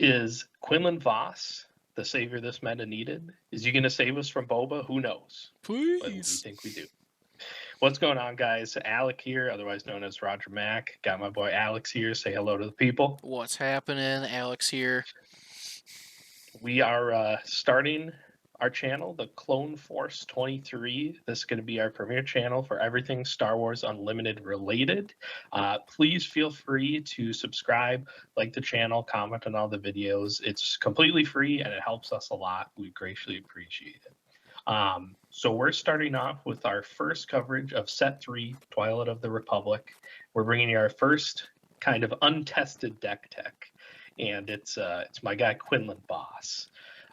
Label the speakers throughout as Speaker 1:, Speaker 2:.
Speaker 1: Is Quinlan Vos the savior this meta needed? Is he going to save us from Boba? Who knows? But we
Speaker 2: Please.
Speaker 1: think we do. What's going on, guys? Alec here, otherwise known as Roger Mack. Got my boy Alex here. Say hello to the people.
Speaker 2: What's happening? Alex here.
Speaker 1: We are starting our channel, the Clone Force 23. This is going to be our premiere channel for everything Star Wars Unlimited related. Please feel free to subscribe, like the channel, comment on all the videos. It's completely free and it helps us a lot. We greatly appreciate it. So we're starting off with our first coverage of Set 3, Twilight of the Republic. We're bringing you our first kind of untested deck tech, and it's my guy Quinlan Vos.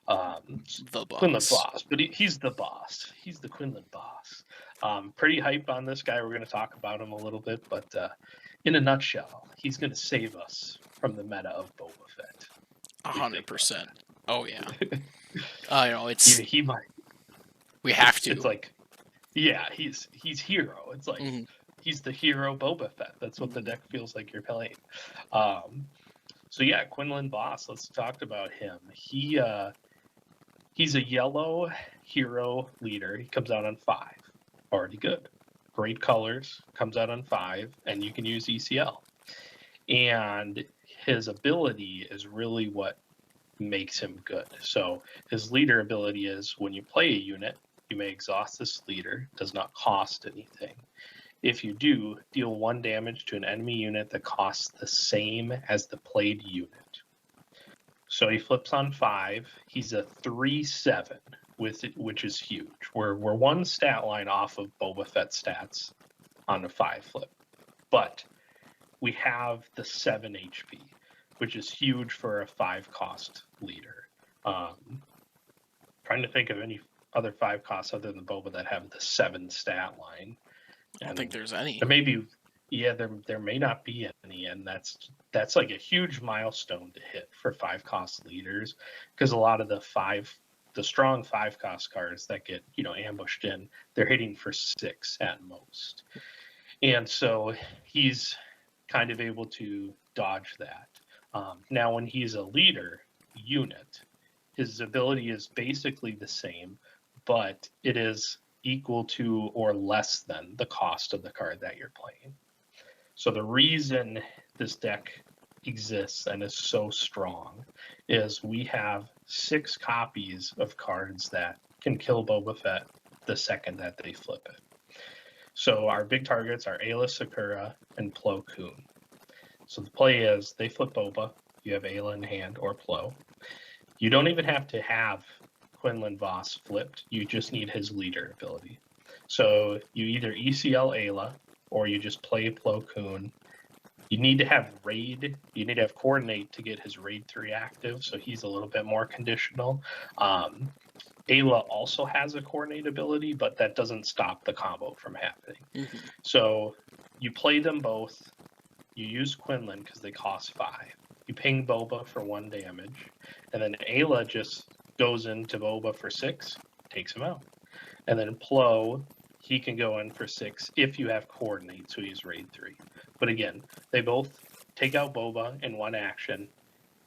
Speaker 2: The boss.
Speaker 1: Quinlan Vos, but he's the boss. He's the Quinlan Vos. Pretty hype on this guy. We're going to talk about him a little bit, but in a nutshell, he's going to save us from the meta of Boba Fett.
Speaker 2: 100%. Oh yeah. It's
Speaker 1: he might.
Speaker 2: we have to.
Speaker 1: It's like, yeah, he's hero. It's like he's the hero Boba Fett. That's what the deck feels like you're playing. So yeah, Quinlan Vos. Let's talk about him. He's a yellow hero leader. He comes out on 5. Already good. Great colors. Comes out on 5, and you can use ECL. And his ability is really what makes him good. So his leader ability is when you play a unit, you may exhaust this leader. Does not cost anything. If you do, deal 1 damage to an enemy unit that costs the same as the played unit. So he flips on 5. He's a 3/7, which is huge. We're 1 stat line off of Boba Fett stats on a 5 flip. But we have the 7 HP, which is huge for a 5 cost leader. Trying to think of any other 5 costs other than Boba that have the 7 stat line.
Speaker 2: I don't think there's any.
Speaker 1: There may be, yeah, there may not be any, and that's like a huge milestone to hit for 5 cost leaders, because a lot of the strong 5 cost cards that get ambushed in, they're hitting for 6 at most, and so he's kind of able to dodge that. Now, when he's a leader unit, his ability is basically the same, but it is equal to or less than the cost of the card that you're playing. So the reason this deck exists and is so strong is we have 6 copies of cards that can kill Boba Fett the second that they flip it. So our big targets are Ayla Secura and Plo Koon. So the play is they flip Boba, you have Ayla in hand or Plo. You don't even have to have Quinlan Vos flipped, you just need his leader ability. So you either ECL Ayla or you just play Plo Koon. You need to have raid, you need to have coordinate to get his raid 3 active, so he's a little bit more conditional. Ayla also has a coordinate ability, but that doesn't stop the combo from happening. So you play them both, you use Quinlan because they cost 5. You ping Boba for 1 damage, and then Ayla just goes into Boba for 6, takes him out. And then Plo, he can go in for 6 if you have coordinate, so he's raid 3. But again, they both take out Boba in 1 action,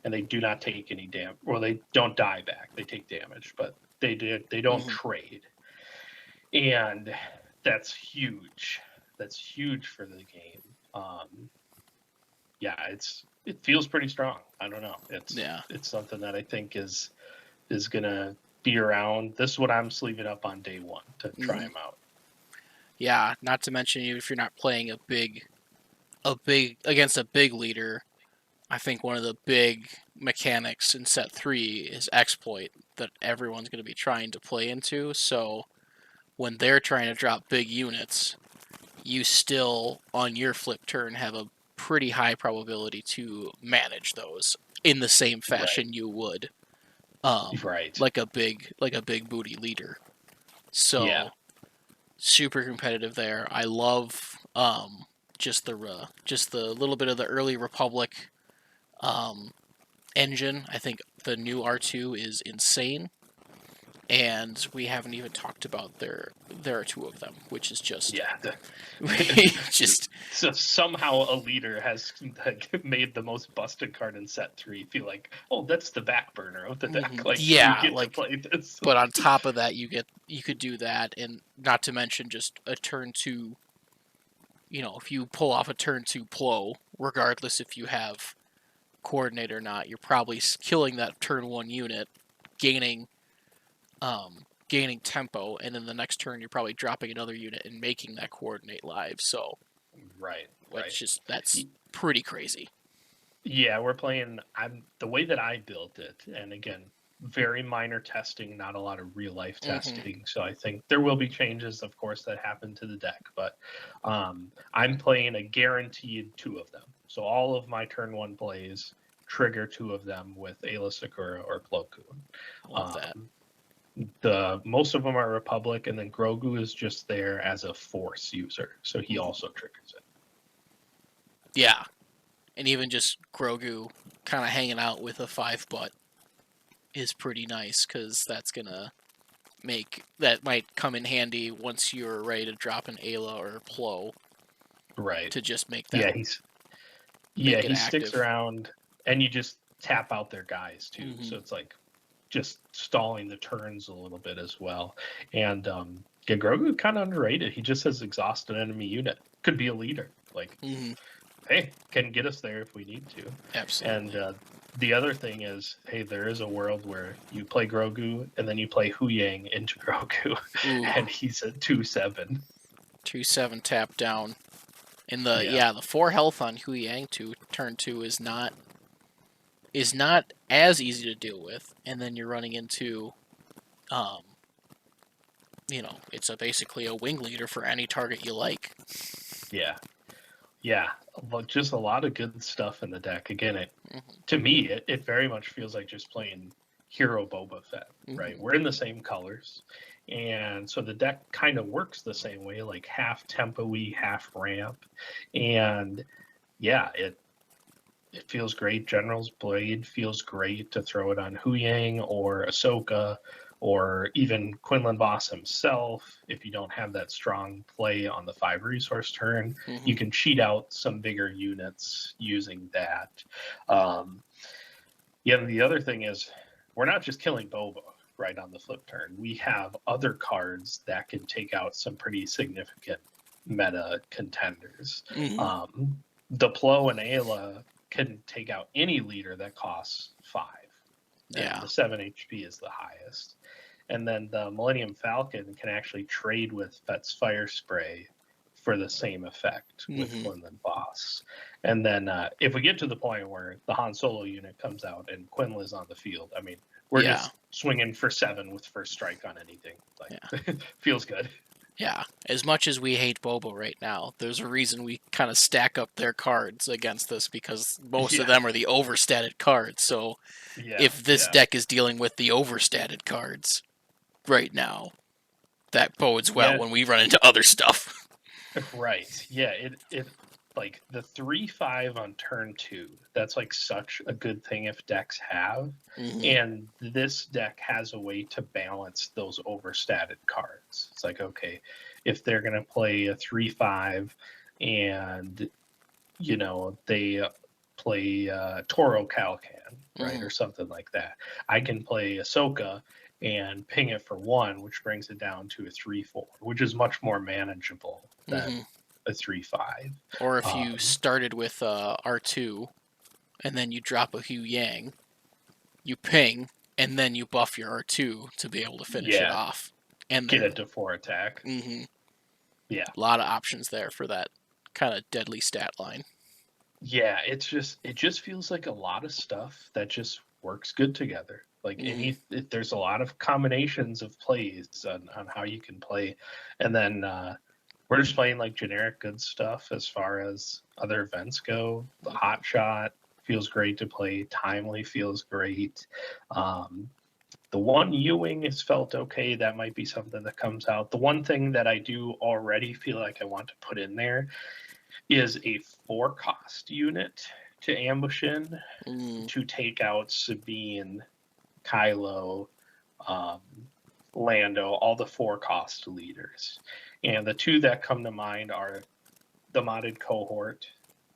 Speaker 1: and they do not take any damage. Well, they don't die back. They take damage, but they don't trade. And that's huge. That's huge for the game. Yeah, it feels pretty strong. I don't know. It's something that I think is gonna be around. This is what I'm sleeving up on day 1 to try him out.
Speaker 2: Yeah, not to mention if you're not playing against a big leader, I think one of the big mechanics in set 3 is exploit that everyone's going to be trying to play into. So when they're trying to drop big units, you still on your flip turn have a pretty high probability to manage those in the same fashion you would like a big booty leader. So super competitive there. I love just the little bit of the early Republic engine. I think the new R2 is insane, and we haven't even talked about their there are 2 of them, which is just just
Speaker 1: so somehow a leader has like, made the most busted card in set 3 feel like, oh, that's the back burner of the deck. Like you get to play this.
Speaker 2: But on top of that, you could do that, and not to mention just a turn 2. If you pull off a turn 2 Plo, regardless if you have coordinate or not, you're probably killing that turn 1 unit, gaining tempo, and then the next turn you're probably dropping another unit and making that coordinate live. So that's pretty crazy.
Speaker 1: Yeah, we're playing. The way that I built it, and again, very minor testing, not a lot of real life testing. So I think there will be changes, of course, that happen to the deck. But I'm playing a guaranteed 2 of them. So all of my turn 1 plays trigger 2 of them with Ayla Sakura or Plo Koon.
Speaker 2: Love that.
Speaker 1: Most of them are Republic, and then Grogu is just there as a Force user, so he also triggers it.
Speaker 2: Yeah, and even just Grogu kind of hanging out with a 5-butt is pretty nice, because that might come in handy once you're ready to drop an Ayla or Plo.
Speaker 1: Right.
Speaker 2: To just make that.
Speaker 1: He sticks around, and you just tap out their guys too. So it's like just stalling the turns a little bit as well. And Grogu kind of underrated. He just has exhausted enemy unit. Could be a leader. Like, hey, can get us there if we need to.
Speaker 2: Absolutely.
Speaker 1: And the other thing is, hey, there is a world where you play Grogu and then you play Hu Yang into Grogu, and he's a 2/7.
Speaker 2: 2/7 tap down. And the 4 health on Hu Yang turn 2 is not as easy to deal with, and then you're running into it's basically a wing leader for any target you like.
Speaker 1: Yeah, but just a lot of good stuff in the deck. Again, to me, it very much feels like just playing Hero Boba Fett, right? We're in the same colors, and so the deck kind of works the same way, like half tempo-y, half ramp, and yeah, it feels great. General's Blade feels great to throw it on Hu Yang or Ahsoka, or even Quinlan Vos himself. If you don't have that strong play on the 5 resource turn, you can cheat out some bigger units using that. The other thing is, we're not just killing Boba right on the flip turn. We have other cards that can take out some pretty significant meta contenders. The Plo and Ayla can take out any leader that costs 5. And the 7 HP is the highest. And then the Millennium Falcon can actually trade with Fett's Fire Spray for the same effect with Quinlan Vos. And then if we get to the point where the Han Solo unit comes out and Quinlan is on the field, I mean, we're just swinging for 7 with first strike on anything. Feels good.
Speaker 2: Yeah, as much as we hate Boba right now, there's a reason we kind of stack up their cards against this, because most of them are the overstated cards. So if this deck is dealing with the overstated cards right now, that bodes well when we run into other stuff.
Speaker 1: Right. Yeah, it like the 3/5 on turn 2, that's like such a good thing if decks have. And this deck has a way to balance those overstated cards. It's like, okay, if they're going to play a 3/5 and they play Toro Calcan, right, or something like that, I can play Ahsoka and ping it for 1, which brings it down to a 3/4, which is much more manageable than a 3/5.
Speaker 2: Or if you started with R2 and then you drop a Hu Yang, you ping and then you buff your R2 to be able to finish it off and
Speaker 1: get it to 4 attack.
Speaker 2: Yeah, a lot of options there for that kind of deadly stat line.
Speaker 1: Yeah, it just feels like a lot of stuff that just works good together. Like there's a lot of combinations of plays on how you can play, and then we're just playing like generic good stuff as far as other events go. The Hot Shot feels great to play. Timely feels great. The one Ewing has felt okay. That might be something that comes out. The one thing that I do already feel like I want to put in there is a 4-cost unit to ambush in to take out Sabine, Kylo, Lando, all the 4-cost leaders. And the 2 that come to mind are the modded cohort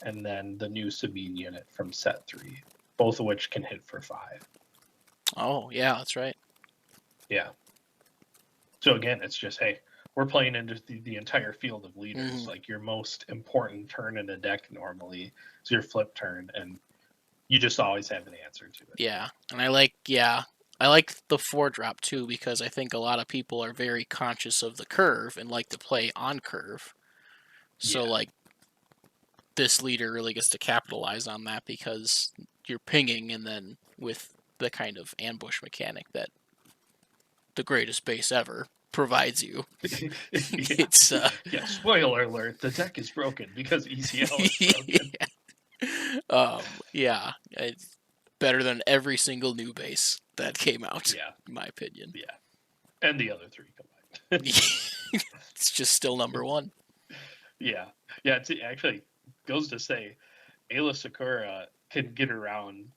Speaker 1: and then the new Sabine unit from set 3, both of which can hit for 5.
Speaker 2: Oh, yeah, that's right.
Speaker 1: Yeah. So again, it's just, hey, we're playing into the entire field of leaders. Like your most important turn in a deck normally is your flip turn, and you just always have an answer to it.
Speaker 2: Yeah, and I like the 4-drop too, because I think a lot of people are very conscious of the curve and like to play on curve. So
Speaker 1: Yeah.
Speaker 2: like this leader really gets to capitalize on that because you're pinging, and then with the kind of ambush mechanic that the greatest base ever provides you. It's
Speaker 1: yeah, spoiler alert, the deck is broken because ECL is broken.
Speaker 2: Yeah, it's better than every single new base that came out,
Speaker 1: Yeah.
Speaker 2: in my opinion.
Speaker 1: Yeah. And the other 3 combined.
Speaker 2: It's just still number 1.
Speaker 1: Yeah. Yeah, it actually goes to say Ayla Sakura can get around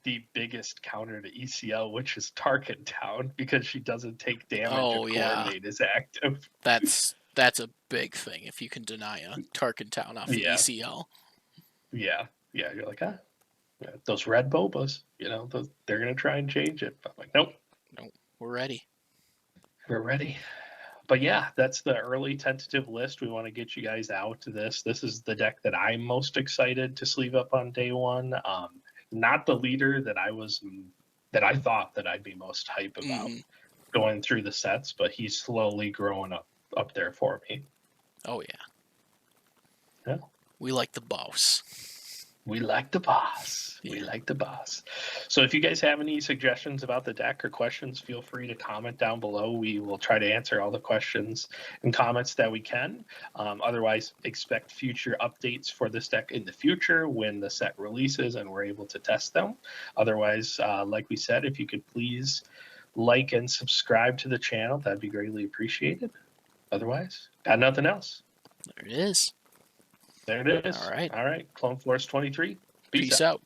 Speaker 1: the biggest counter to ECL, which is Tarkin Town, because she doesn't take damage
Speaker 2: Oh,
Speaker 1: if
Speaker 2: yeah.
Speaker 1: Coordinate is active.
Speaker 2: That's a big thing if you can deny a Tarkin Town off the
Speaker 1: Yeah.
Speaker 2: ECL.
Speaker 1: Yeah. Yeah. You're like, those red Bobas, they're going to try and change it. But I'm like, nope.
Speaker 2: Nope, we're ready.
Speaker 1: We're ready. But yeah, that's the early tentative list. We want to get you guys out to this. This is the deck that I'm most excited to sleeve up on day 1. Not the leader that I thought that I'd be most hype about going through the sets, but he's slowly growing up there for me.
Speaker 2: Oh yeah.
Speaker 1: Yeah.
Speaker 2: We like the boss.
Speaker 1: We like the boss.
Speaker 2: Yeah.
Speaker 1: We like the boss. So if you guys have any suggestions about the deck or questions, feel free to comment down below. We will try to answer all the questions and comments that we can. Otherwise, expect future updates for this deck in the future when the set releases and we're able to test them. Otherwise, like we said, if you could please like and subscribe to the channel, that'd be greatly appreciated. Otherwise, got nothing else.
Speaker 2: There it is.
Speaker 1: There it is.
Speaker 2: All right.
Speaker 1: All right. Clone Force 23.
Speaker 2: Peace out.